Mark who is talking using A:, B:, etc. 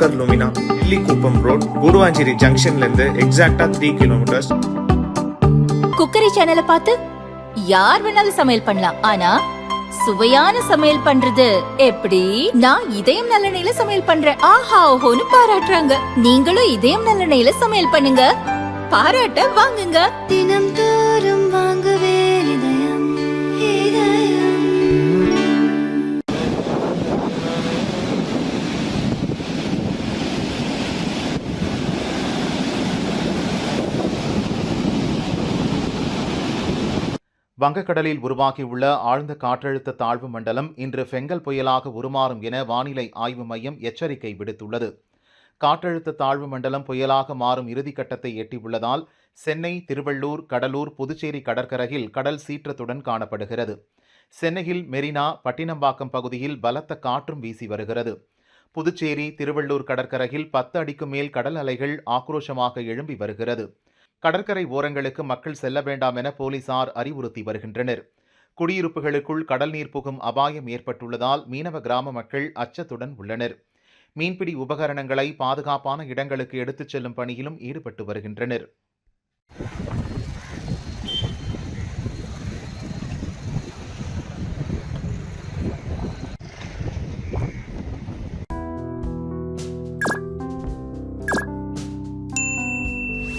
A: Shankar Lumina, இல்லிக்குப்பம் road, Guduvanchery ஜங்ஷன்ல இருந்து எக்ஸாக்டா 3 kilometres.
B: Cookery சேனலை பார்த்து யார் வேணாலும் சமையல் பண்ணலாம். ஆனா சுவையான சமையல் பண்றது எப்படி? நான் இதயம் நல்லெண்ணெயில சமையல் பண்றேன். ஆஹா ஓஹோன்னு பாராட்டுறாங்க. நீங்களும் இதயம் நல்லெண்ணெயில சமையல் பண்ணுங்க, பாராட்ட வாங்குங்க.
C: தினம் தோறும் வாங்குவே இதயம் இதயம்.
D: வங்கக்கடலில் உருவாகியுள்ள ஆழ்ந்த காற்றழுத்த தாழ்வு மண்டலம் இன்று ஃபெங்கல் புயலாக உருமாறும் என வானிலை ஆய்வு மையம் எச்சரிக்கை விடுத்துள்ளது. காற்றழுத்த தாழ்வு மண்டலம் புயலாக மாறும் இறுதிக்கட்டத்தை எட்டியுள்ளதால் சென்னை, திருவள்ளூர், கடலூர், புதுச்சேரி கடற்கரையில் கடல் சீற்றத்துடன் காணப்படுகிறது. சென்னையில் மெரினா, பட்டினம்பாக்கம் பகுதியில் பலத்த காற்றும் வீசி வருகிறது. புதுச்சேரி, திருவள்ளூர் கடற்கரையில் 10 அடிக்கு மேல் கடல் அலைகள் ஆக்ரோஷமாக எழும்பி வருகிறது. கடற்கரை ஓரங்களுக்கு மக்கள் செல்ல வேண்டாம் என போலீசார் அறிவுறுத்தி வருகின்றனர். குடியிருப்புகளுக்குள் கடல் நீர் புகும் அபாயம் ஏற்பட்டுள்ளதால் மீனவ கிராம மக்கள் அச்சத்துடன் உள்ளனர். மீன்பிடி உபகரணங்களை பாதுகாப்பான இடங்களுக்கு எடுத்துச் செல்லும் பணியிலும் ஈடுபட்டு வருகின்றனர்.